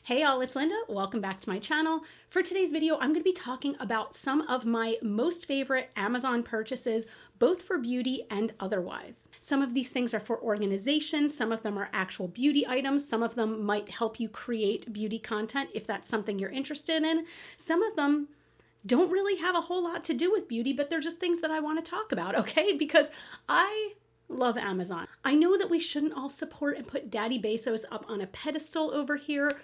Hey y'all, it's Linda. Welcome back to my channel. For today's video, I'm going to be talking about some of my most favorite Amazon purchases, both for beauty and otherwise. Some of these things are for organization, some of them are actual beauty items, some of them might help you create beauty content if that's something you're interested in. Some of them don't really have a whole lot to do with beauty, but they're just things that I want to talk about, okay? Because I love Amazon. I know that we shouldn't all support and put Daddy Bezos up on a pedestal over here,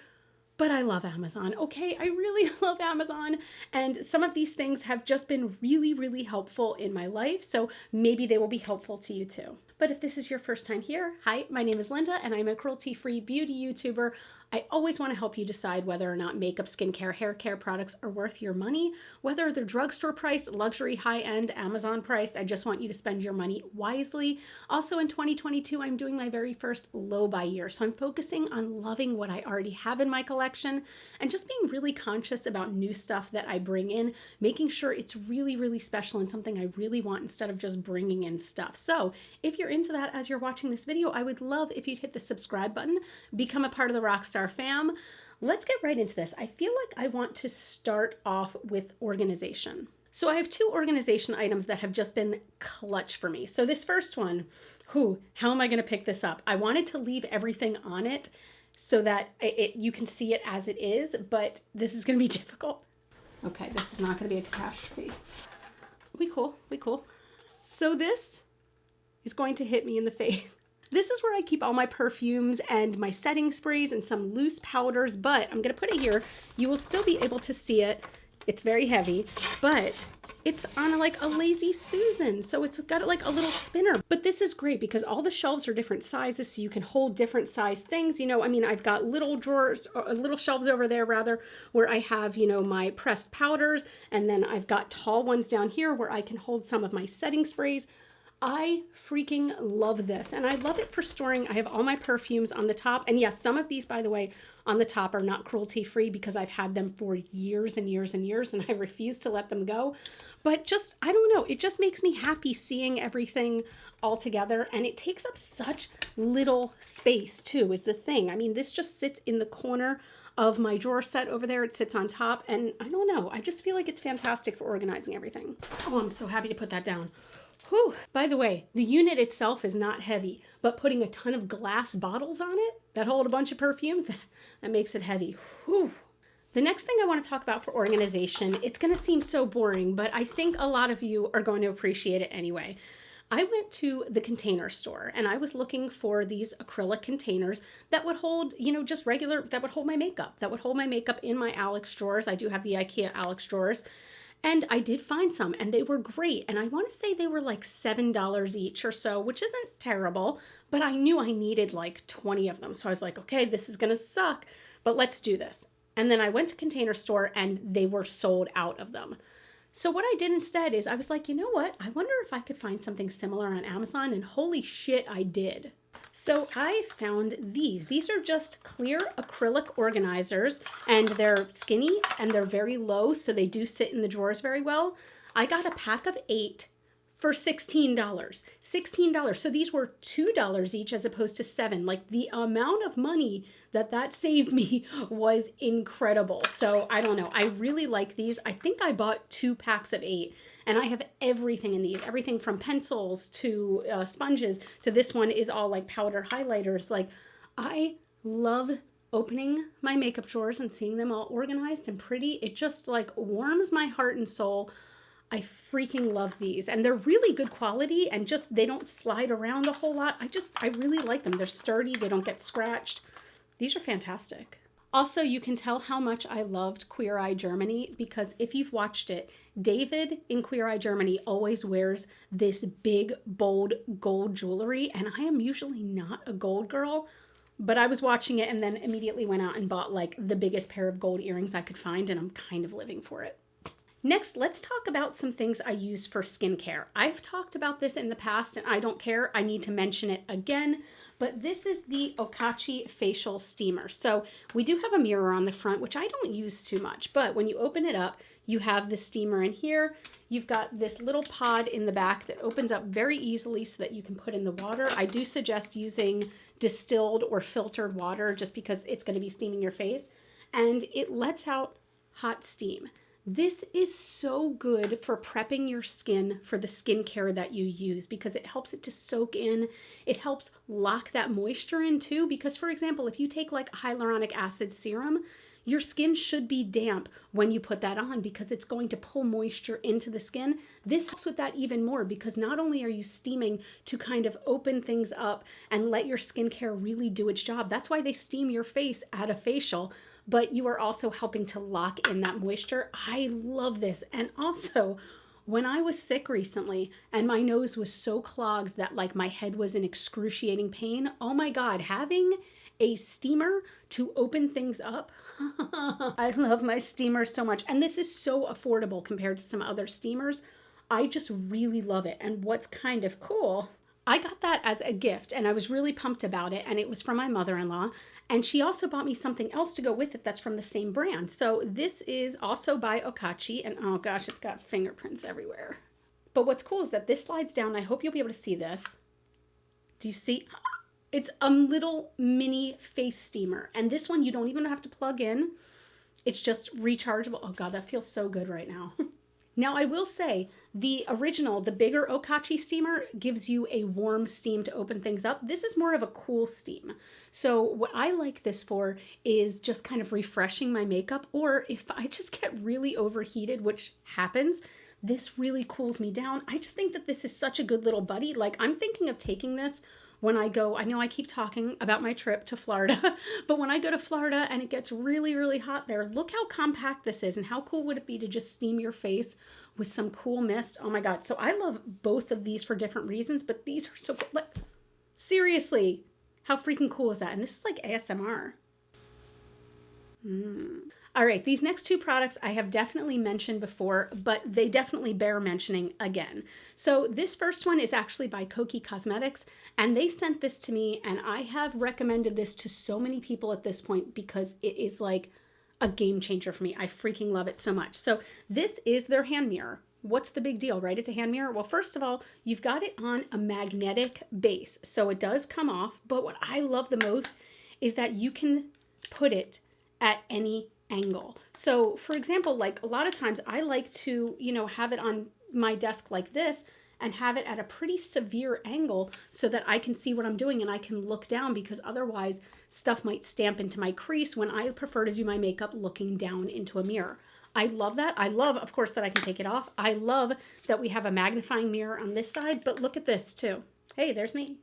but I love Amazon, okay? I really love Amazon, and some of these things have just been really, really helpful in my life, so maybe they will be helpful to you too. But if this is your first time here, hi, my name is Linda, and I'm a cruelty-free beauty YouTuber. I always want to help you decide whether or not makeup, skincare, hair care products are worth your money, whether they're drugstore priced, luxury, high-end, Amazon priced. I just want you to spend your money wisely. Also in 2022, I'm doing my very first low buy year, so I'm focusing on loving what I already have in my collection and just being really conscious about new stuff that I bring in, making sure it's really, really special and something I really want instead of just bringing in stuff. So if you're into that as you're watching this video, I would love if you'd hit the subscribe button, become a part of the Rockstar fam. Let's get right into this. I feel like I want to start off with organization. So I have two organization items that have just been clutch for me. So this first one, how am I going to pick this up? I wanted to leave everything on it so that you can see it as it is, but this is going to be difficult. Okay, this is not going to be a catastrophe. We cool. So this is going to hit me in the face. This is where I keep all my perfumes and my setting sprays and some loose powders, but I'm going to put it here. You will still be able to see it. It's very heavy, but it's on like a Lazy Susan, so it's got like a little spinner. But this is great because all the shelves are different sizes, so you can hold different size things. You know, I mean, I've got little drawers, or little shelves over there rather, where I have, you know, my pressed powders, and then I've got tall ones down here where I can hold some of my setting sprays. I freaking love this, and I love it for storing. I have all my perfumes on the top, and yes, some of these, by the way, on the top are not cruelty-free because I've had them for years and years and years, and I refuse to let them go. But just, I don't know, it just makes me happy seeing everything all together, and it takes up such little space too, is the thing. I mean, this just sits in the corner of my drawer set over there. It sits on top, and I don't know, I just feel like it's fantastic for organizing everything. Oh, I'm so happy to put that down. Whew. By the way, the unit itself is not heavy, but putting a ton of glass bottles on it that hold a bunch of perfumes, that makes it heavy. Whew. The next thing I want to talk about for organization, it's going to seem so boring, but I think a lot of you are going to appreciate it anyway. I went to the Container Store and I was looking for these acrylic containers that would hold, you know, just regular, that would hold my makeup, in my Alex drawers. I do have the IKEA Alex drawers. And I did find some, and they were great. And I want to say they were like $7 each or so, which isn't terrible, but I knew I needed like 20 of them. So I was like, okay, this is going to suck, but let's do this. And then I went to Container Store and they were sold out of them. So what I did instead is I was like, you know what? I wonder if I could find something similar on Amazon, and holy shit, I did. So I found these. These are just clear acrylic organizers, and they're skinny and they're very low, so they do sit in the drawers very well. I got a pack of 8 for $16. $16. So these were $2 each as opposed to $7. Like, the amount of money that saved me was incredible. So I don't know. I really like these. I think I bought 2 packs of 8. And I have everything in these, everything from pencils to sponges to this one is all like powder highlighters. Like, I love opening my makeup drawers and seeing them all organized and pretty. It just like warms my heart and soul. I freaking love these, and they're really good quality, and just, they don't slide around a whole lot. I really like them. They're sturdy. They don't get scratched. These are fantastic. Also, you can tell how much I loved Queer Eye Germany because if you've watched it, David in Queer Eye Germany always wears this big, bold gold jewelry, and I am usually not a gold girl, but I was watching it and then immediately went out and bought like the biggest pair of gold earrings I could find, and I'm kind of living for it. Next, let's talk about some things I use for skincare. I've talked about this in the past, and I don't care. I need to mention it again. But this is the Okachi Facial Steamer. So we do have a mirror on the front, which I don't use too much. But when you open it up, you have the steamer in here. You've got this little pod in the back that opens up very easily so that you can put in the water. I do suggest using distilled or filtered water just because it's going to be steaming your face. and it lets out hot steam. This is so good for prepping your skin for the skincare that you use because it helps it to soak in. It helps lock that moisture in too because, for example, if you take like a hyaluronic acid serum, your skin should be damp when you put that on because it's going to pull moisture into the skin. This helps with that even more because not only are you steaming to kind of open things up and let your skincare really do its job. That's why they steam your face at a facial, but you are also helping to lock in that moisture. I love this. And also, when I was sick recently and my nose was so clogged that like my head was in excruciating pain, oh my God, having a steamer to open things up. I love my steamer so much. And this is so affordable compared to some other steamers. I just really love it. And what's kind of cool, I got that as a gift and I was really pumped about it. And it was from my mother-in-law. And she also bought me something else to go with it that's from the same brand. So this is also by Okachi. And oh gosh, it's got fingerprints everywhere. But what's cool is that this slides down. I hope you'll be able to see this. Do you see? It's a little mini face steamer. And this one, you don't even have to plug in. It's just rechargeable. Oh God, that feels so good right now. Now, I will say the original, the bigger Okachi steamer gives you a warm steam to open things up. This is more of a cool steam. So what I like this for is just kind of refreshing my makeup, or if I just get really overheated, which happens, this really cools me down. I just think that this is such a good little buddy. Like I'm thinking of taking this when I go, I know I keep talking about my trip to Florida, but when I go to Florida and it gets really, really hot there, look how compact this is and how cool would it be to just steam your face with some cool mist. Oh my God. So I love both of these for different reasons, but these are so cool. Seriously, how freaking cool is that? And this is like ASMR. All right, these next two products I have definitely mentioned before, but they definitely bear mentioning again. So this first one is actually by KC Cosmetics, and they sent this to me, and I have recommended this to so many people at this point because it is like a game changer for me. I freaking love it so much. So this is their hand mirror. What's the big deal, right? It's a hand mirror. Well, first of all, you've got it on a magnetic base, so it does come off, but what I love the most is that you can put it at any angle. So for example, like a lot of times I like to, have it on my desk like this and have it at a pretty severe angle so that I can see what I'm doing and I can look down because otherwise stuff might stamp into my crease when I prefer to do my makeup looking down into a mirror. I love that. I love, of course, that I can take it off. I love that we have a magnifying mirror on this side, but look at this too. Hey, there's me.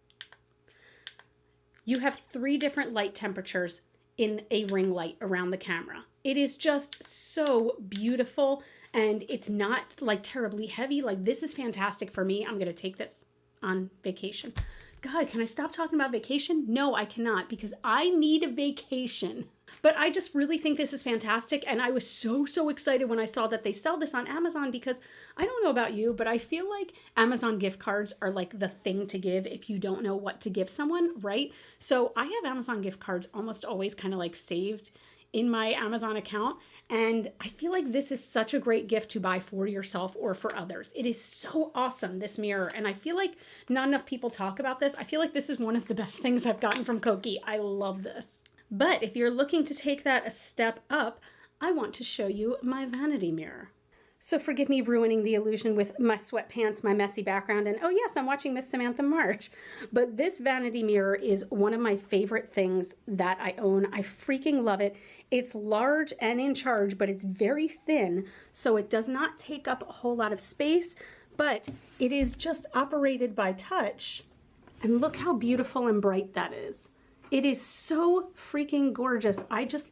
You have 3 different light temperatures in a ring light around the camera. It is just so beautiful and it's not like terribly heavy. Like this is fantastic for me. I'm going to take this on vacation. God, can I stop talking about vacation? No, I cannot because I need a vacation. But I just really think this is fantastic. And I was so excited when I saw that they sell this on Amazon because I don't know about you, but I feel like Amazon gift cards are like the thing to give if you don't know what to give someone, right? So I have Amazon gift cards almost always kind of like saved in my Amazon account. And I feel like this is such a great gift to buy for yourself or for others. It is so awesome, this mirror. And I feel like not enough people talk about this. I feel like this is one of the best things I've gotten from KC. I love this. But if you're looking to take that a step up, I want to show you my vanity mirror. So forgive me ruining the illusion with my sweatpants, my messy background, and oh yes, I'm watching Miss Samantha March. But this vanity mirror is one of my favorite things that I own. I freaking love it. It's large and in charge, but it's very thin, so it does not take up a whole lot of space, but it is just operated by touch. And look how beautiful and bright that is. It is so freaking gorgeous. I just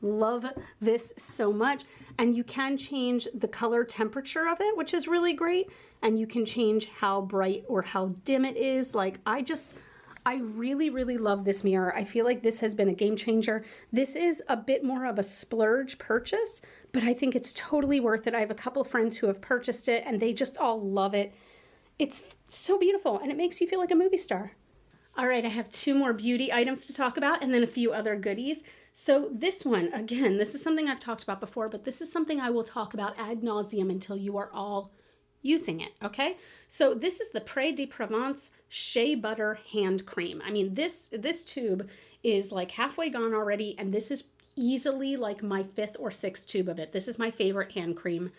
love this so much. And you can change the color temperature of it, which is really great. And you can change how bright or how dim it is. Like I really love this mirror. I feel like this has been a game changer. This is a bit more of a splurge purchase, but I think it's totally worth it. I have a couple of friends who have purchased it and they just all love it. It's so beautiful and it makes you feel like a movie star. All right, I have 2 more beauty items to talk about and then a few other goodies. So this one, again, this is something I've talked about before, but this is something I will talk about ad nauseum until you are all using it, okay? So this is the Pré de Provence Shea Butter Hand Cream. I mean, this tube is like halfway gone already, and this is easily like my 5th or 6th tube of it. This is my favorite hand cream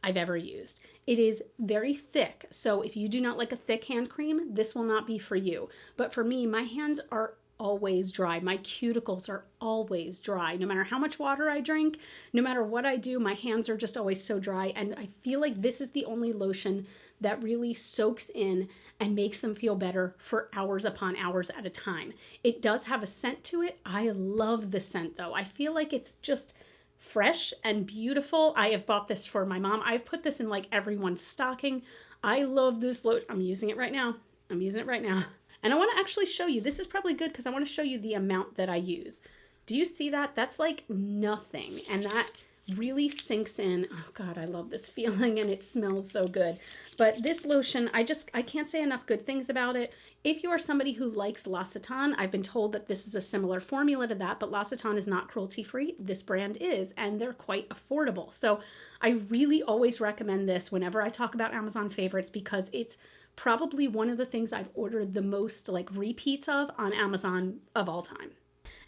I've ever used. It is very thick, so if you do not like a thick hand cream, this will not be for you. But for me, my hands are always dry. My cuticles are always dry. No matter how much water I drink, no matter what I do, my hands are just always so dry. And I feel like this is the only lotion that really soaks in and makes them feel better for hours upon hours at a time. It does have a scent to it. I love the scent though. I feel like it's just fresh and beautiful. I have bought this for my mom. I've put this in like everyone's stocking. I love this lotion. I'm using it right now. I'm using it right now. And I want to actually show you, this is probably good because I want to show you the amount that I use. Do you see that? That's like nothing. And that really sinks in. Oh God, I love this feeling and it smells so good. But this lotion, I can't say enough good things about it. If you are somebody who likes L'Occitane, I've been told that this is a similar formula to that, but L'Occitane is not cruelty-free. This brand is, and they're quite affordable. So I really always recommend this whenever I talk about Amazon favorites because it's probably one of the things I've ordered the most like repeats of on Amazon of all time.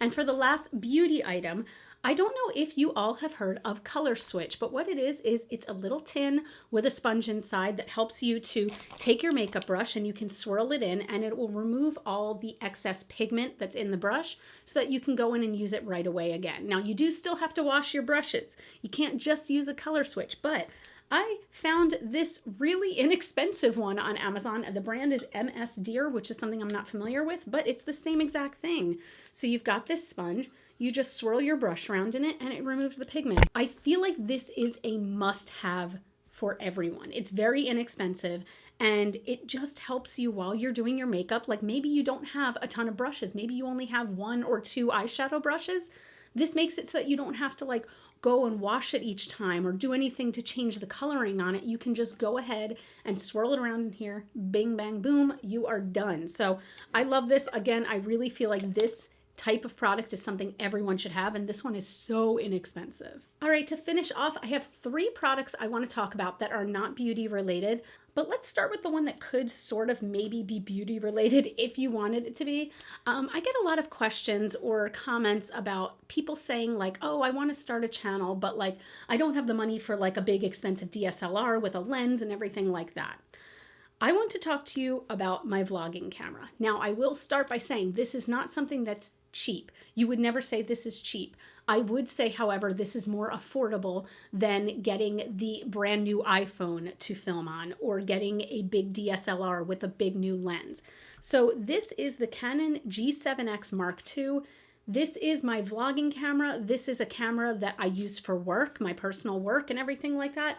And for the last beauty item, I don't know if you all have heard of Color Switch, but what it is it's a little tin with a sponge inside that helps you to take your makeup brush and you can swirl it in and it will remove all the excess pigment that's in the brush so that you can go in and use it right away again. Now you do still have to wash your brushes. You can't just use a Color Switch, but I found this really inexpensive one on Amazon. The brand is MS Deer, which is something I'm not familiar with, but it's the same exact thing. So you've got this sponge, you just swirl your brush around in it and it removes the pigment. I feel like this is a must-have for everyone. It's very inexpensive and it just helps you while you're doing your makeup. Like maybe you don't have a ton of brushes. Maybe you only have 1 or 2 eyeshadow brushes. This makes it so that you don't have to like go and wash it each time or do anything to change the coloring on it. You can just go ahead and swirl it around in here, bing, bang, boom, you are done. So I love this. Again, I really feel like this type of product is something everyone should have, and this one is so inexpensive. All right, to finish off, I have 3 products I want to talk about that are not beauty related, but let's start with the one that could sort of maybe be beauty related if you wanted it to be. I get a lot of questions or comments about people saying like, oh, I want to start a channel, but like I don't have the money for like a big expensive DSLR with a lens and everything like that. I want to talk to you about my vlogging camera. Now, I will start by saying this is not something that's cheap. You would never say this is cheap. I would say, however, this is more affordable than getting the brand new iPhone to film on or getting a big DSLR with a big new lens. So this is the Canon G7X Mark II. This is my vlogging camera. This is a camera that I use for work, my personal work and everything like that.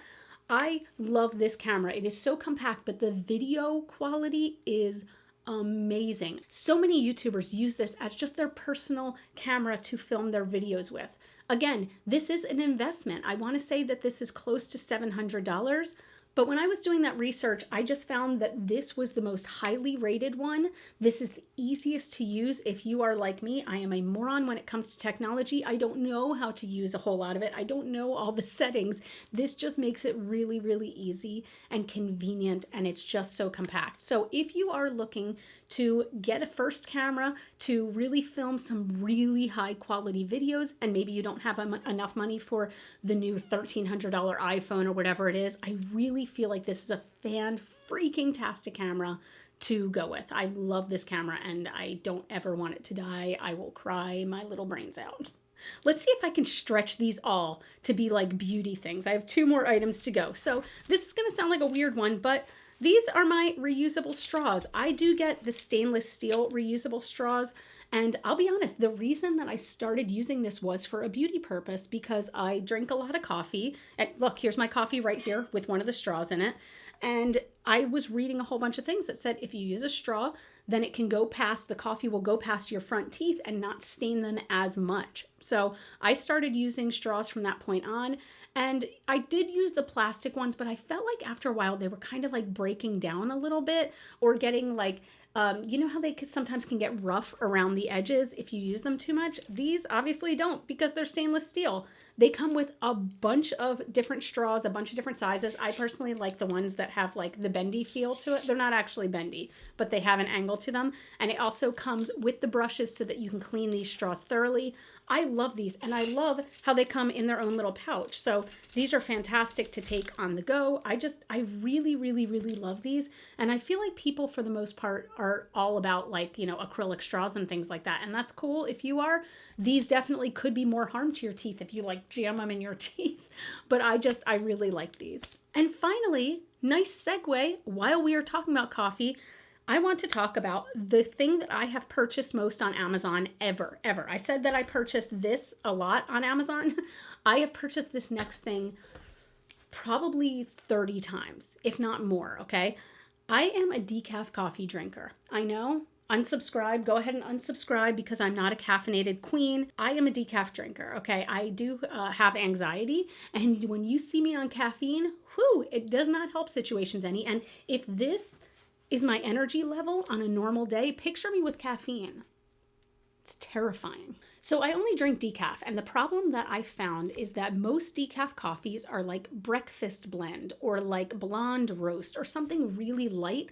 I love this camera. It is so compact, but the video quality is amazing. So many YouTubers use this as just their personal camera to film their videos with. Again, this is an investment. I want to say that this is close to $700. But when I was doing that research, I just found that this was the most highly rated one. This is the easiest to use. If you are like me, I am a moron when it comes to technology. I don't know how to use a whole lot of it. I don't know all the settings. This just makes it really, really easy and convenient, and it's just so compact. So if you are looking to get a first camera to really film some really high quality videos, and maybe you don't have enough money for the new $1,300 iPhone or whatever it is, I really feel like this is a fan-freaking-tastic camera to go with. I love this camera and I don't ever want it to die. I will cry my little brains out. Let's see if I can stretch these all to be like beauty things. I have 2 more items to go. So this is gonna sound like a weird one, but these are my reusable straws. I do get the stainless steel reusable straws. And I'll be honest, the reason that I started using this was for a beauty purpose because I drink a lot of coffee. And look, here's my coffee right here with one of the straws in it. And I was reading a whole bunch of things that said if you use a straw, then it can go past, the coffee will go past your front teeth and not stain them as much. So I started using straws from that point on. And I did use the plastic ones, but I felt like after a while they were kind of like breaking down a little bit or getting like You know how they sometimes can get rough around the edges if you use them too much? These obviously don't, because they're stainless steel. They come with a bunch of different straws, a bunch of different sizes. I personally like the ones that have like the bendy feel to it. They're not actually bendy, but they have an angle to them. And it also comes with the brushes so that you can clean these straws thoroughly. I love these, and I love how they come in their own little pouch. So these are fantastic to take on the go. I really, really, really love these. And I feel like people, for the most part, are all about like, you know, acrylic straws and things like that. And that's cool if you are. These definitely could be more harm to your teeth if you like jam them in your teeth. But I really like these. And finally, nice segue, while we are talking about coffee, I want to talk about the thing that I have purchased most on Amazon ever. I said that I purchased this a lot on Amazon. I have purchased this next thing probably 30 times, if not more, okay? I am a decaf coffee drinker. I know, unsubscribe, go ahead and unsubscribe because I'm not a caffeinated queen. I am a decaf drinker, okay? I do have anxiety, and when you see me on caffeine, whew, it does not help situations any. And if this is my energy level on a normal day, picture me with caffeine. It's terrifying. So I only drink decaf, and the problem that I found is that most decaf coffees are like breakfast blend or like blonde roast or something really light.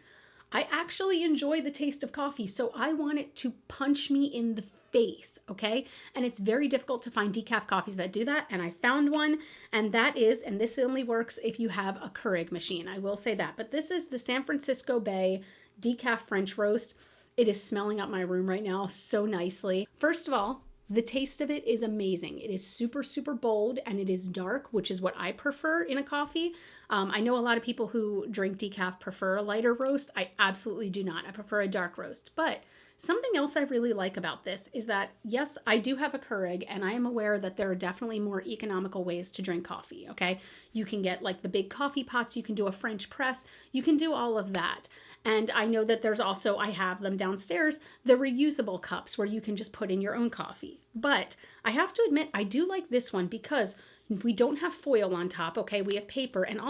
I actually enjoy the taste of coffee, so I want it to punch me in the face, okay? And it's very difficult to find decaf coffees that do that, and I found one, and that is, and this only works if you have a Keurig machine, I will say that, but this is the San Francisco Bay Decaf French Roast. It is smelling up my room right now so nicely. First of all, the taste of it is amazing. It is super, super bold, and it is dark, which is what I prefer in a coffee. I know a lot of people who drink decaf prefer a lighter roast. I absolutely do not. I prefer a dark roast. But something else I really like about this is that, yes, I do have a Keurig, and I am aware that there are definitely more economical ways to drink coffee, okay? You can get like the big coffee pots, you can do a French press, you can do all of that. And I know that there's also, I have them downstairs, the reusable cups where you can just put in your own coffee. But I have to admit, I do like this one because we don't have foil on top, okay? We have paper, and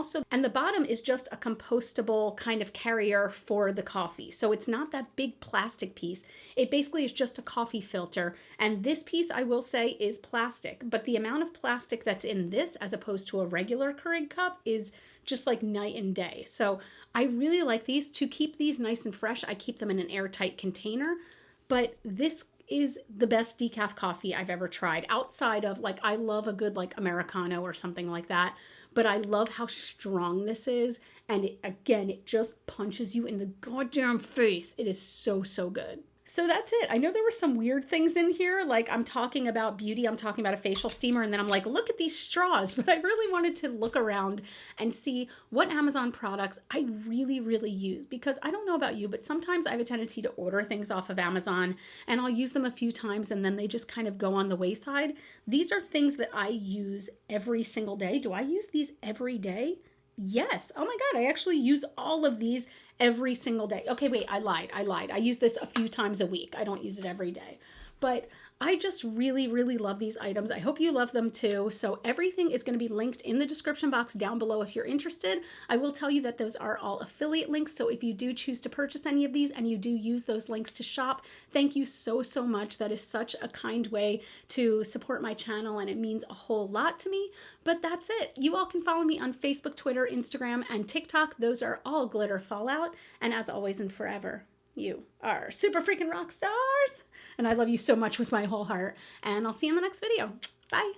the bottom is just a compostable kind of carrier for the coffee. So it's not that big plastic piece. It basically is just a coffee filter. And this piece, I will say, is plastic. But the amount of plastic that's in this as opposed to a regular Keurig cup is just like night and day. So I really like these. To keep these nice and fresh, I keep them in an airtight container. But this is the best decaf coffee I've ever tried. Outside of, like, I love a good like Americano or something like that, but I love how strong this is. And it just punches you in the goddamn face. It is so, so good. So that's it. I know there were some weird things in here, like I'm talking about beauty, I'm talking about a facial steamer, and then I'm like, look at these straws. But I really wanted to look around and see what Amazon products I really, really use. Because I don't know about you, but sometimes I have a tendency to order things off of Amazon, and I'll use them a few times, and then they just kind of go on the wayside. These are things that I use every single day. Do I use these every day? Yes. Oh my God, I actually use all of these every single day. Okay, wait, I lied. I use this a few times a week. I don't use it every day. But I just really, really love these items. I hope you love them too. So everything is going to be linked in the description box down below if you're interested. I will tell you that those are all affiliate links. So if you do choose to purchase any of these and you do use those links to shop, thank you so, so much. That is such a kind way to support my channel, and it means a whole lot to me. But that's it. You all can follow me on Facebook, Twitter, Instagram, and TikTok. Those are all GlitterFallout. And as always and forever, you are super freaking rock stars. And I love you so much with my whole heart. And I'll see you in the next video. Bye.